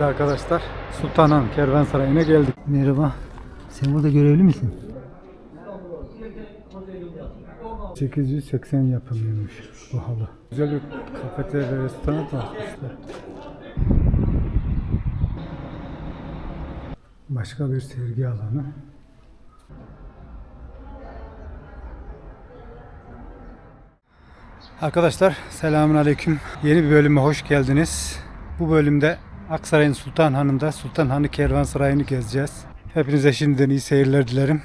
Arkadaşlar Sultanhan Kervansarayı'na geldik. Merhaba. Sen burada görevli misin? 880 yapımıymış bu halı. Güzel bir kafeterya ve restoran açmışlar. Başka bir sergi alanı. Arkadaşlar selamünaleyküm. Yeni bir bölüme hoş geldiniz. Bu bölümde Aksaray'ın Sultanhanı'nda Sultanhanı Kervansarayı'nı gezeceğiz. Hepinize şimdiden iyi seyirler dilerim.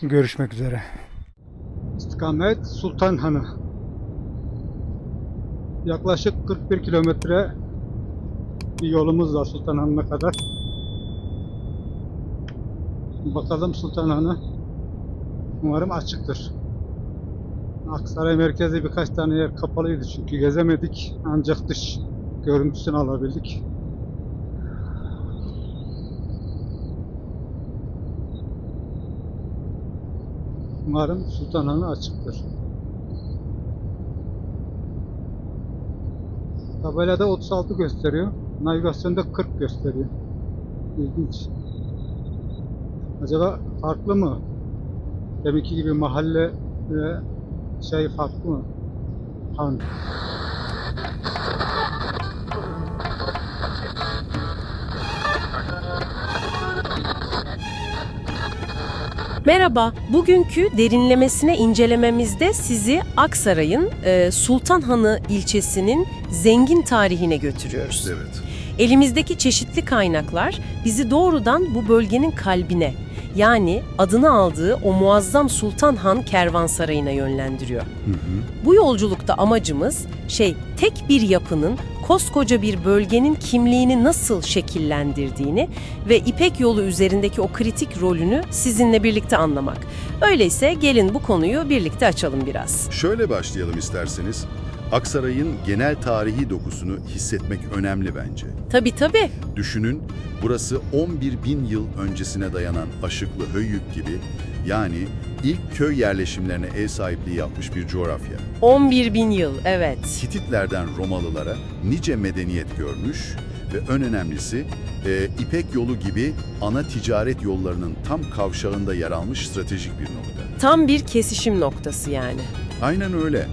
Görüşmek üzere. İstikamet Sultanhanı. Yaklaşık 41 kilometre bir yolumuz var Sultanhanı'na kadar. Bakalım Sultanhanı umarım açıktır. Aksaray merkezde birkaç tane yer kapalıydı çünkü gezemedik. Ancak dış görüntüsünü alabildik. Umarım Sultanhanı açıktır. Tabelada 36 gösteriyor. Navigasyonda 40 gösteriyor. İlginç. Acaba farklı mı? Deminki gibi mahalle ve şey farklı mı? Han. Merhaba, bugünkü derinlemesine incelememizde sizi Aksaray'ın Sultanhanı ilçesinin zengin tarihine götürüyoruz. Evet. Elimizdeki çeşitli kaynaklar bizi doğrudan bu bölgenin kalbine, yani adını aldığı o muazzam Sultanhan Kervansarayı'na yönlendiriyor. Bu yolculukta amacımız tek bir yapının koskoca bir bölgenin kimliğini nasıl şekillendirdiğini ve İpek Yolu üzerindeki o kritik rolünü sizinle birlikte anlamak. Öyleyse gelin bu konuyu birlikte açalım biraz. Şöyle başlayalım isterseniz. Aksaray'ın genel tarihi dokusunu hissetmek önemli bence. Tabii. Düşünün, burası 11.000 yıl öncesine dayanan Aşıklı Höyük gibi, yani ilk köy yerleşimlerine ev sahipliği yapmış bir coğrafya. 11.000 yıl, evet. Hititlerden Romalılara nice medeniyet görmüş ve en önemlisi İpek Yolu gibi ana ticaret yollarının tam kavşağında yer almış stratejik bir nokta. Tam bir kesişim noktası yani. Aynen öyle.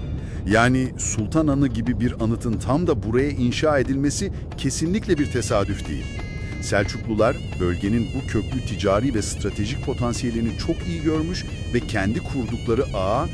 Yani Sultanhanı gibi bir anıtın tam da buraya inşa edilmesi kesinlikle bir tesadüf değil. Selçuklular bölgenin bu köklü ticari ve stratejik potansiyelini çok iyi görmüş ve kendi kurdukları ağa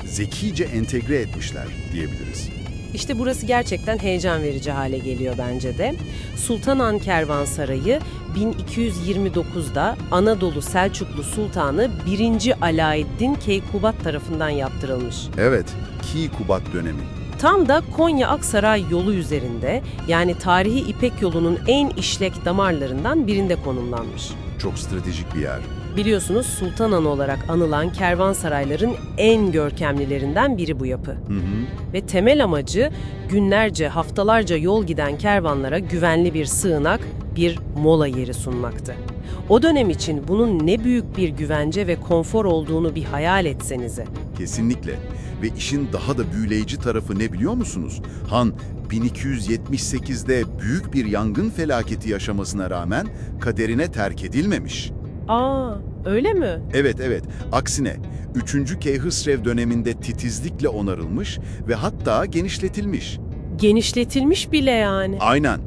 zekice entegre etmişler diyebiliriz. İşte burası gerçekten heyecan verici hale geliyor bence de. Sultanhan Kervansarayı 1229'da Anadolu Selçuklu Sultanı 1. Alaeddin Keykubat tarafından yaptırılmış. Evet, Keykubat dönemi. Tam da Konya-Aksaray yolu üzerinde, yani tarihi İpek yolunun en işlek damarlarından birinde konumlanmış. Çok stratejik bir yer. Biliyorsunuz Sultanhan olarak anılan kervansarayların en görkemlilerinden biri bu yapı. Ve temel amacı günlerce, haftalarca yol giden kervanlara güvenli bir sığınak, bir mola yeri sunmaktı. O dönem için bunun ne büyük bir güvence ve konfor olduğunu bir hayal etsenize. Kesinlikle. Ve işin daha da büyüleyici tarafı ne biliyor musunuz? Han 1278'de büyük bir yangın felaketi yaşamasına rağmen kaderine terk edilmemiş. Aa, öyle mi? Evet. Aksine 3. Keyhısrev döneminde titizlikle onarılmış ve hatta genişletilmiş. Genişletilmiş bile yani. Aynen.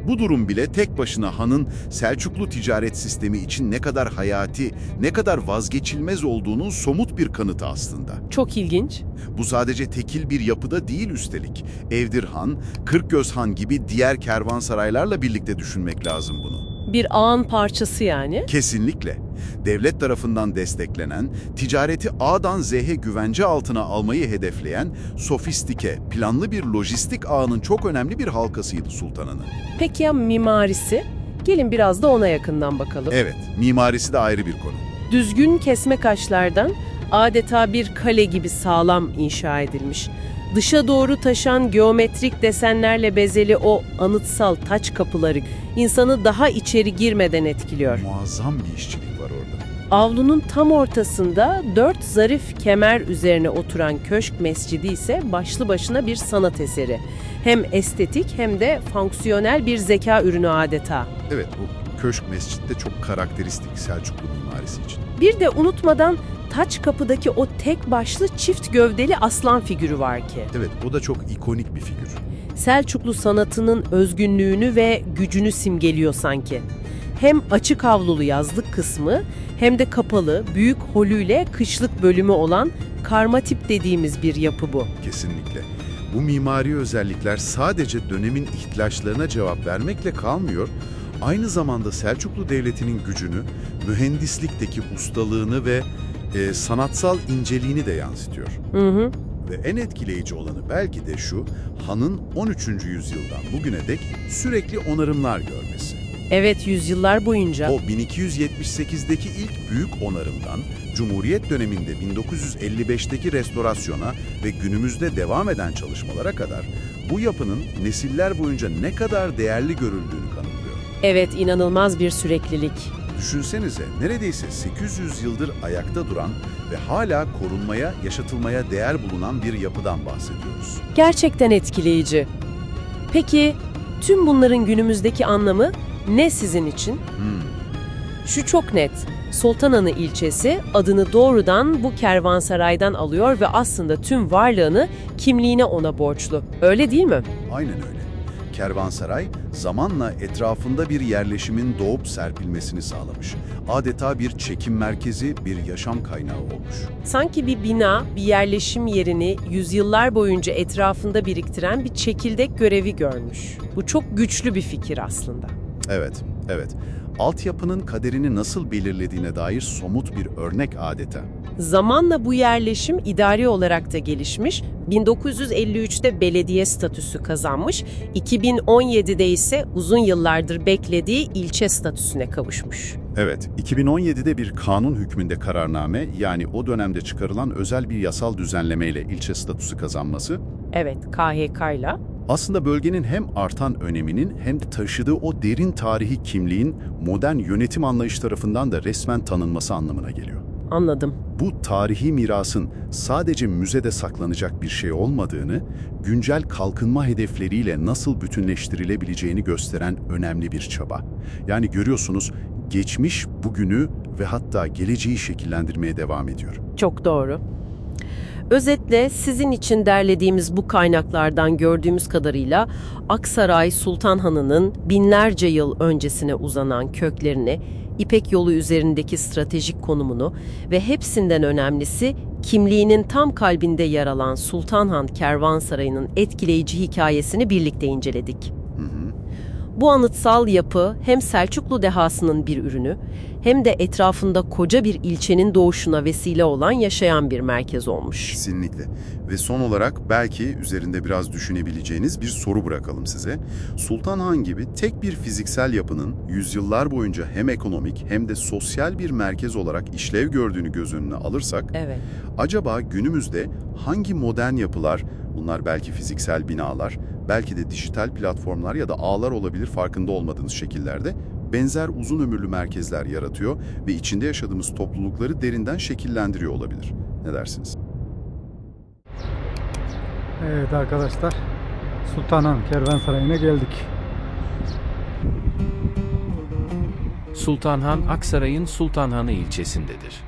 Bu durum bile tek başına Han'ın Selçuklu ticaret sistemi için ne kadar hayati, ne kadar vazgeçilmez olduğunun somut bir kanıtı aslında. Çok ilginç. Bu sadece tekil bir yapıda değil üstelik. Evdir Han, Kırkgöz Han gibi diğer kervansaraylarla birlikte düşünmek lazım bunu. Bir ağın parçası yani. Kesinlikle. Devlet tarafından desteklenen, ticareti A'dan Z'ye güvence altına almayı hedefleyen, sofistike, planlı bir lojistik ağının çok önemli bir halkasıydı Sultanhanı. Peki ya mimarisi? Gelin biraz da ona yakından bakalım. Evet, mimarisi de ayrı bir konu. Düzgün kesme kaşlardan adeta bir kale gibi sağlam inşa edilmiş. Dışa doğru taşan geometrik desenlerle bezeli o anıtsal taç kapıları insanı daha içeri girmeden etkiliyor. Muazzam bir işçilik var orada. Avlunun tam ortasında 4 zarif kemer üzerine oturan köşk mescidi ise başlı başına bir sanat eseri. Hem estetik hem de fonksiyonel bir zeka ürünü adeta. Evet, bu köşk mescit de çok karakteristik Selçuklu mimarisi için. Bir de unutmadan taç kapıdaki o tek başlı çift gövdeli aslan figürü var ki. Evet, o da çok ikonik bir figür. Selçuklu sanatının özgünlüğünü ve gücünü simgeliyor sanki. Hem açık avlulu yazlık kısmı hem de kapalı, büyük holüyle kışlık bölümü olan karma tip dediğimiz bir yapı bu. Kesinlikle. Bu mimari özellikler sadece dönemin ihtiyaçlarına cevap vermekle kalmıyor, aynı zamanda Selçuklu Devleti'nin gücünü, mühendislikteki ustalığını ve sanatsal inceliğini de yansıtıyor. Ve en etkileyici olanı belki de şu, hanın 13. yüzyıldan bugüne dek sürekli onarımlar görmesi. Evet, yüzyıllar boyunca. O 1278'deki ilk büyük onarımdan, Cumhuriyet döneminde 1955'teki restorasyona ve günümüzde devam eden çalışmalara kadar bu yapının nesiller boyunca ne kadar değerli görüldüğünü kanıtlıyor. Evet, inanılmaz bir süreklilik. Düşünsenize, neredeyse 800 yıldır ayakta duran ve hala korunmaya, yaşatılmaya değer bulunan bir yapıdan bahsediyoruz. Gerçekten etkileyici. Peki, tüm bunların günümüzdeki anlamı ne sizin için? Şu çok net. Sultanhanı ilçesi adını doğrudan bu kervansaraydan alıyor ve aslında tüm varlığını, kimliğine ona borçlu. Öyle değil mi? Aynen öyle. Kervansaray, zamanla etrafında bir yerleşimin doğup serpilmesini sağlamış. Adeta bir çekim merkezi, bir yaşam kaynağı olmuş. Sanki bir bina, bir yerleşim yerini yüzyıllar boyunca etrafında biriktiren bir çekirdek görevi görmüş. Bu çok güçlü bir fikir aslında. Evet, evet. Altyapının kaderini nasıl belirlediğine dair somut bir örnek adeta. Zamanla bu yerleşim idari olarak da gelişmiş, 1953'te belediye statüsü kazanmış, 2017'de ise uzun yıllardır beklediği ilçe statüsüne kavuşmuş. Evet, 2017'de bir kanun hükmünde kararname, yani o dönemde çıkarılan özel bir yasal düzenlemeyle ilçe statüsü kazanması, Evet, KHK'yla. aslında bölgenin hem artan öneminin hem de taşıdığı o derin tarihi kimliğin modern yönetim anlayışı tarafından da resmen tanınması anlamına geliyor. Anladım. Bu tarihi mirasın sadece müzede saklanacak bir şey olmadığını, güncel kalkınma hedefleriyle nasıl bütünleştirilebileceğini gösteren önemli bir çaba. Yani görüyorsunuz, geçmiş, bugünü ve hatta geleceği şekillendirmeye devam ediyor. Çok doğru. Özetle sizin için derlediğimiz bu kaynaklardan gördüğümüz kadarıyla Aksaray Sultanhanı'nın binlerce yıl öncesine uzanan köklerini, İpek Yolu üzerindeki stratejik konumunu ve hepsinden önemlisi kimliğinin tam kalbinde yer alan Sultanhan Kervansarayı'nın etkileyici hikayesini birlikte inceledik. Bu anıtsal yapı hem Selçuklu dehasının bir ürünü hem de etrafında koca bir ilçenin doğuşuna vesile olan yaşayan bir merkez olmuş. Kesinlikle. Ve son olarak belki üzerinde biraz düşünebileceğiniz bir soru bırakalım size. Sultanhan gibi tek bir fiziksel yapının yüzyıllar boyunca hem ekonomik hem de sosyal bir merkez olarak işlev gördüğünü göz önüne alırsak, Evet. acaba günümüzde hangi modern yapılar, bunlar belki fiziksel binalar, belki de dijital platformlar ya da ağlar olabilir farkında olmadığınız şekillerde, benzer uzun ömürlü merkezler yaratıyor ve içinde yaşadığımız toplulukları derinden şekillendiriyor olabilir. Ne dersiniz? Evet arkadaşlar, Sultanhan Kervansarayı'na geldik. Sultanhan, Aksaray'ın Sultanhanı ilçesindedir.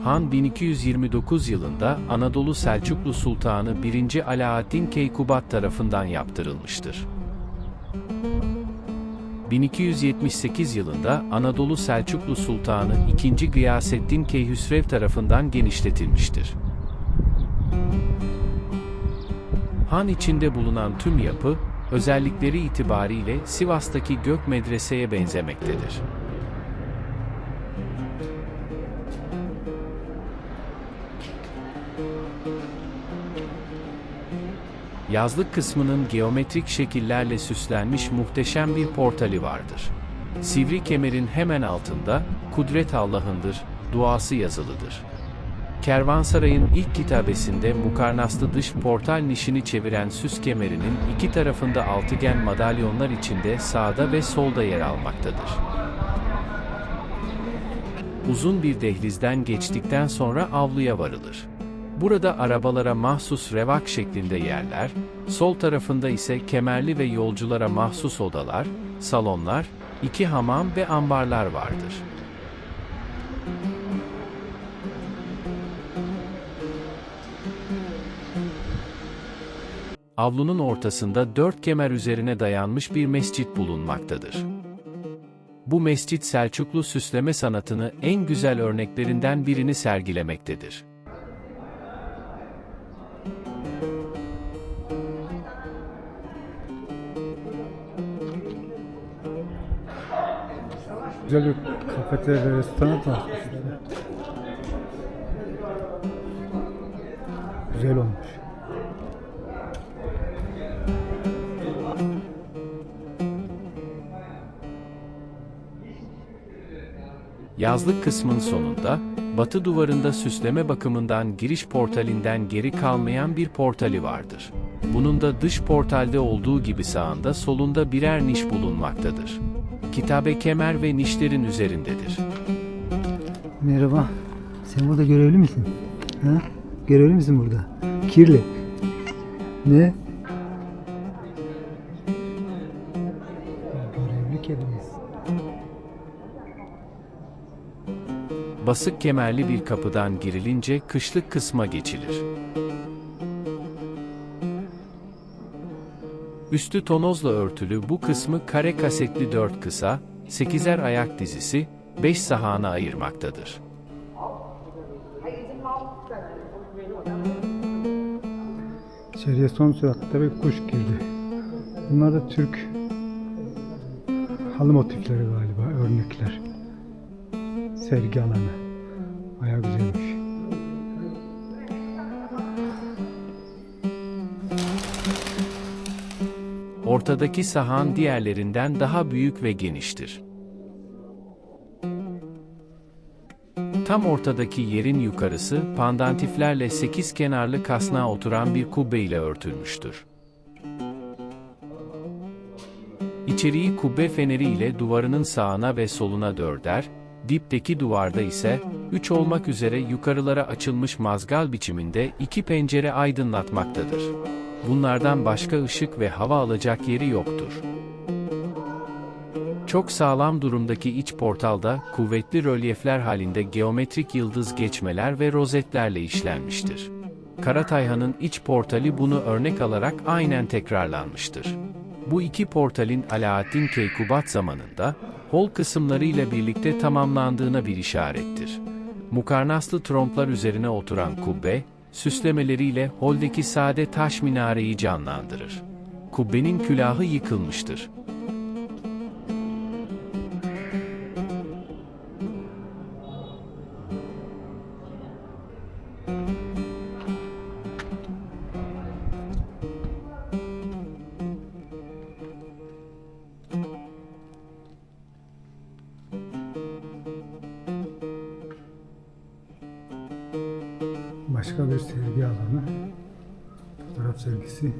Han 1229 yılında Anadolu Selçuklu Sultanı 1. Alaaddin Keykubat tarafından yaptırılmıştır. 1278 yılında Anadolu Selçuklu Sultanı 2. Gıyasettin Keyhüsrev tarafından genişletilmiştir. Han içinde bulunan tüm yapı, özellikleri itibariyle Sivas'taki Gök Medrese'ye benzemektedir. Yazlık kısmının geometrik şekillerle süslenmiş muhteşem bir portali vardır. Sivri kemerin hemen altında, "Kudret Allah'ındır" duası yazılıdır. Kervansaray'ın ilk kitabesinde mukarnaslı dış portal nişini çeviren süs kemerinin iki tarafında altıgen madalyonlar içinde sağda ve solda yer almaktadır. Uzun bir dehlizden geçtikten sonra avluya varılır. Burada arabalara mahsus revak şeklinde yerler, sol tarafında ise kemerli ve yolculara mahsus odalar, salonlar, 2 hamam ve ambarlar vardır. Avlunun ortasında 4 kemer üzerine dayanmış bir mescit bulunmaktadır. Bu mescit Selçuklu süsleme sanatını en güzel örneklerinden birini sergilemektedir. Güzel bir kafeterya ve restoran var. Güzel olmuş. Yazlık kısmın sonunda, batı duvarında süsleme bakımından giriş portalinden geri kalmayan bir portali vardır. Bunun da dış portalde olduğu gibi sağında solunda birer niş bulunmaktadır. Kitabe kemer ve nişlerin üzerindedir. Merhaba. Sen burada görevli misin? Ha? Görevli misin burada? Kirli. Ne? Görevli kedimiz. Basık kemerli bir kapıdan girilince kışlık kısma geçilir. Üstü tonozla örtülü bu kısmı kare kasetli 4 kısa, 8'er ayak dizisi, 5 sahana ayırmaktadır. İçeriye son süratte bir kuş girdi. Bunlar da Türk halı motifleri galiba, örnekler. Sergi alanı. Bayağı güzelmiş. Ortadaki sahan diğerlerinden daha büyük ve geniştir. Tam ortadaki yerin yukarısı pandantiflerle 8 kenarlı kasnağa oturan bir kubbe ile örtülmüştür. İçeriği kubbe feneri ile duvarının sağına ve soluna 4'er, dipteki duvarda ise 3 olmak üzere yukarılara açılmış mazgal biçiminde 2 pencere aydınlatmaktadır. Bunlardan başka ışık ve hava alacak yeri yoktur. Çok sağlam durumdaki iç portalda kuvvetli rölyefler halinde geometrik yıldız geçmeler ve rozetlerle işlenmiştir. Karatayhan'ın iç portali bunu örnek alarak aynen tekrarlanmıştır. Bu iki portalin Alaaddin Keykubat zamanında, hol kısımlarıyla birlikte tamamlandığına bir işarettir. Mukarnaslı tromplar üzerine oturan kubbe, süslemeleriyle holdeki sade taş minareyi canlandırır. Kubbenin külahı yıkılmıştır. Başka bir sergi alanı. Fotoğraf sergisi.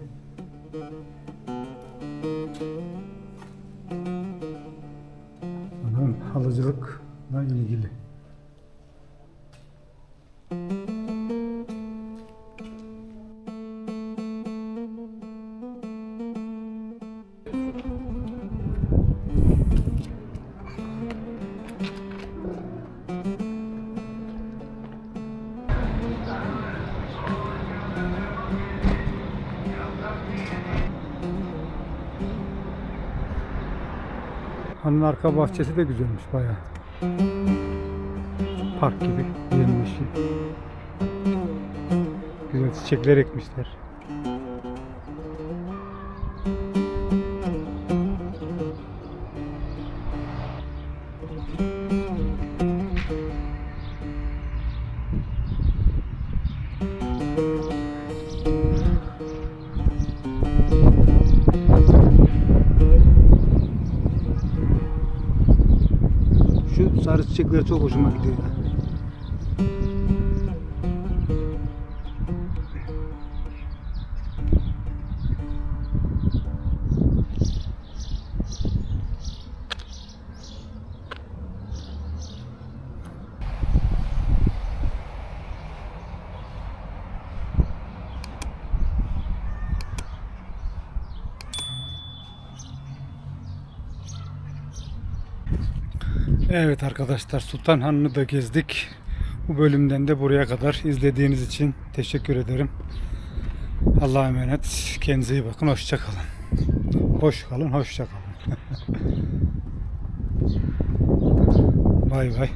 Sanırım halıcılıkla ilgili. Hanın arka bahçesi de güzelmiş bayağı. Park gibi yeşil. Güzel çiçekler ekmişler. Şu sarı çiçekler çok hoşuma gidiyor. Evet arkadaşlar, Sultan Hanı'nı da gezdik. Bu bölümden de buraya kadar izlediğiniz için teşekkür ederim. Allah'a emanet. Kendinize iyi bakın. Hoşça kalın. Hoş kalın, hoşça kalın. Bay bay.